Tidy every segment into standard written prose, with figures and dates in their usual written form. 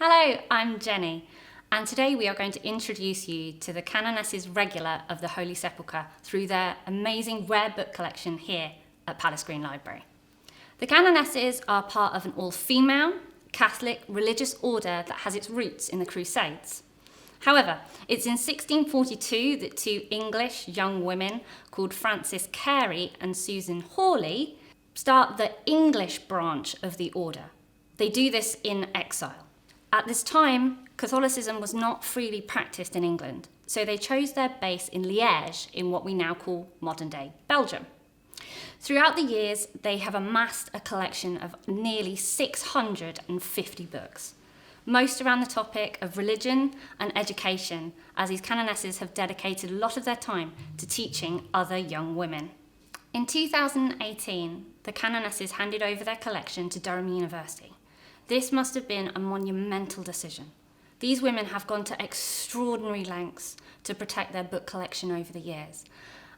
Hello, I'm Jenny, and today we are going to introduce you to the Canonesses Regular of the Holy Sepulchre through their amazing rare book collection here at Palace Green Library. The Canonesses are part of an all-female Catholic religious order that has its roots in the Crusades. However, it's in 1642 that two English young women called Frances Carey and Susan Hawley start the English branch of the order. They do this in exile. At this time, Catholicism was not freely practiced in England, so they chose their base in Liège in what we now call modern-day Belgium. Throughout the years, they have amassed a collection of nearly 650 books, most around the topic of religion and education, as these canonesses have dedicated a lot of their time to teaching other young women. In 2018, the canonesses handed over their collection to Durham University. This must have been a monumental decision. These women have gone to extraordinary lengths to protect their book collection over the years,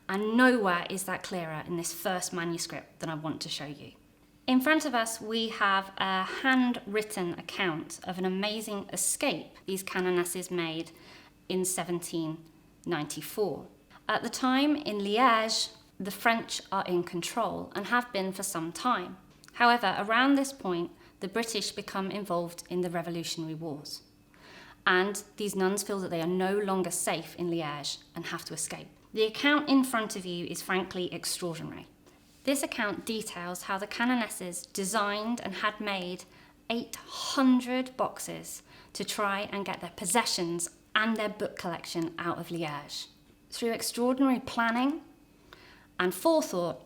and nowhere is that clearer in this first manuscript that I want to show you. In front of us, we have a handwritten account of an amazing escape these canonesses made in 1794. At the time, in Liège, the French are in control and have been for some time. However, around this point, the British become involved in the Revolutionary Wars. And these nuns feel that they are no longer safe in Liège and have to escape. The account in front of you is frankly extraordinary. This account details how the canonesses designed and had made 800 boxes to try and get their possessions and their book collection out of Liège. Through extraordinary planning and forethought,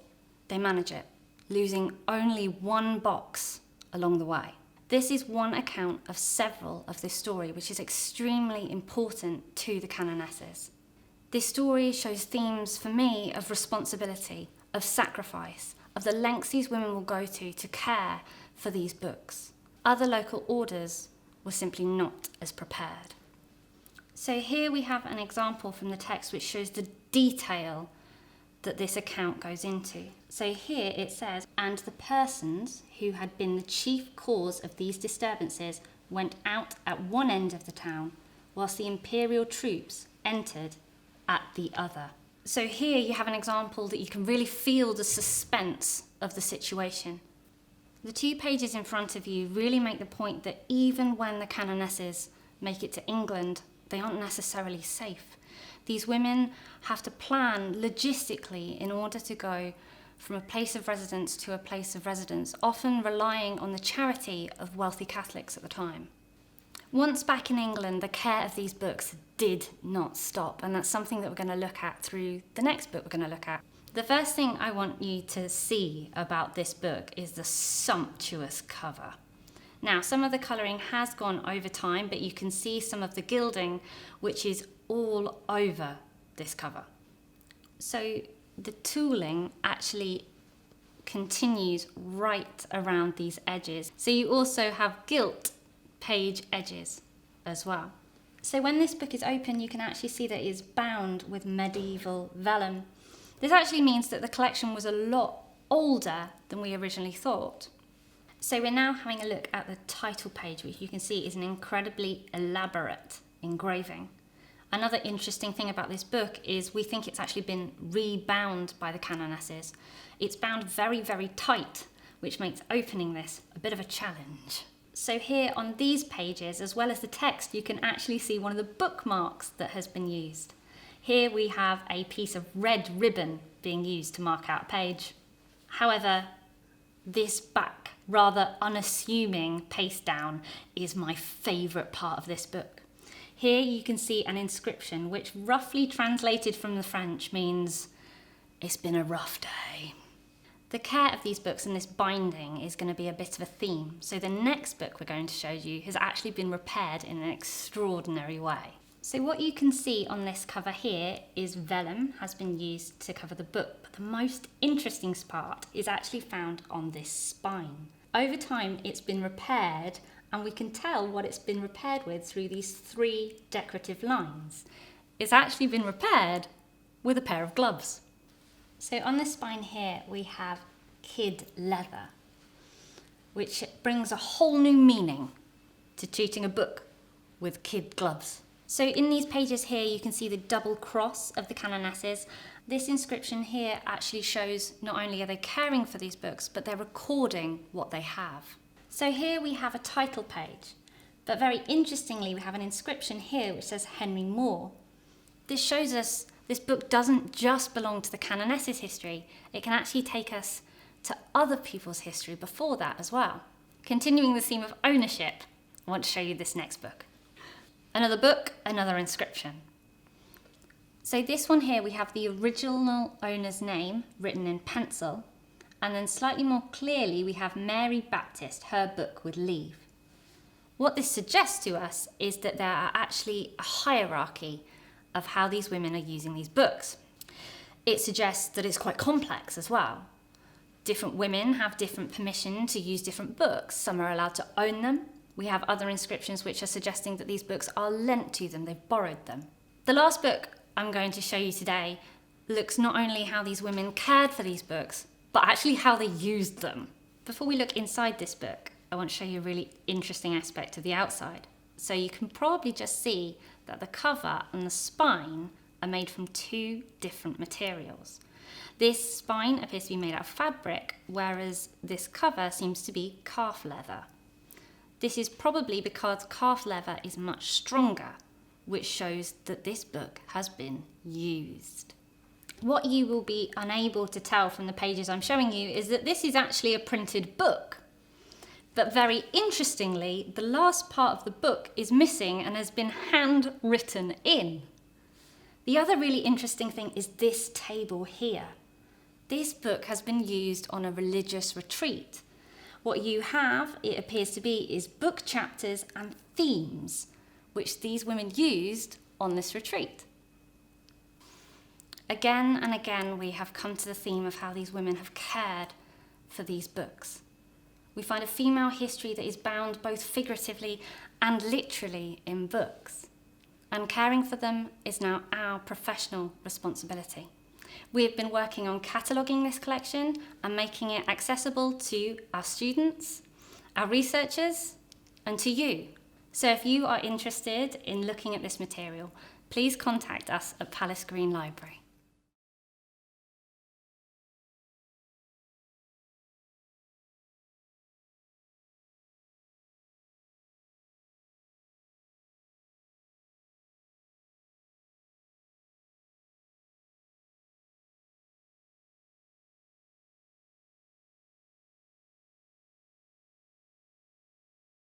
they manage it, losing only one box along the way. This is one account of several of this story, which is extremely important to the canonesses. This story shows themes for me of responsibility, of sacrifice, of the lengths these women will go to care for these books. Other local orders were simply not as prepared. So here we have an example from the text which shows the detail that this account goes into. So here it says, and the persons who had been the chief cause of these disturbances went out at one end of the town, whilst the imperial troops entered at the other. So here you have an example that you can really feel the suspense of the situation. The 2 pages in front of you really make the point that even when the canonesses make it to England, they aren't necessarily safe. These women have to plan logistically in order to go from a place of residence to a place of residence, often relying on the charity of wealthy Catholics at the time. Once back in England, the care of these books did not stop, and that's something that we're going to look at through the next book we're going to look at. The first thing I want you to see about this book is the sumptuous cover. Now, some of the colouring has gone over time, but you can see some of the gilding, which is all over this cover. So the tooling actually continues right around these edges. So you also have gilt page edges as well. So when this book is open, you can actually see that it is bound with medieval vellum. This actually means that the collection was a lot older than we originally thought. So we're now having a look at the title page, which you can see is an incredibly elaborate engraving. Another interesting thing about this book is we think it's actually been rebound by the canonesses. It's bound very, very tight, which makes opening this a bit of a challenge. So here on these pages, as well as the text, you can actually see one of the bookmarks that has been used. Here we have a piece of red ribbon being used to mark out a page. However, this back, rather unassuming paste down is my favourite part of this book. Here you can see an inscription which roughly translated from the French means, "It's been a rough day." The care of these books and this binding is going to be a bit of a theme. So the next book we're going to show you has actually been repaired in an extraordinary way. So what you can see on this cover here is vellum has been used to cover the book, but the most interesting part is actually found on this spine. Over time it's been repaired, and we can tell what it's been repaired with through these 3 decorative lines. It's actually been repaired with a pair of gloves. So on the spine here we have kid leather, which brings a whole new meaning to treating a book with kid gloves. So in these pages here, you can see the double cross of the Canonesses. This inscription here actually shows not only are they caring for these books, but they're recording what they have. So here we have a title page, but very interestingly, we have an inscription here which says Henry Moore. This shows us this book doesn't just belong to the Canonesses' history, it can actually take us to other people's history before that as well. Continuing the theme of ownership, I want to show you this next book. Another book, another inscription. So this one here, we have the original owner's name written in pencil, and then slightly more clearly we have Mary Baptist, her book with leave. What this suggests to us is that there are actually a hierarchy of how these women are using these books. It suggests that it's quite complex as well. Different women have different permission to use different books. Some are allowed to own them. We have other inscriptions which are suggesting that these books are lent to them, they've borrowed them. The last book I'm going to show you today looks not only how these women cared for these books, but actually how they used them. Before we look inside this book, I want to show you a really interesting aspect of the outside. So you can probably just see that the cover and the spine are made from two different materials. This spine appears to be made out of fabric, whereas this cover seems to be calf leather. This is probably because calf leather is much stronger, which shows that this book has been used. What you will be unable to tell from the pages I'm showing you is that this is actually a printed book. But very interestingly, the last part of the book is missing and has been handwritten in. The other really interesting thing is this table here. This book has been used on a religious retreat. What you have, it appears to be, is book chapters and themes, which these women used on this retreat. Again and again, we have come to the theme of how these women have cared for these books. We find a female history that is bound both figuratively and literally in books. And caring for them is now our professional responsibility. We have been working on cataloguing this collection and making it accessible to our students, our researchers, and to you. So if you are interested in looking at this material, please contact us at Palace Green Library.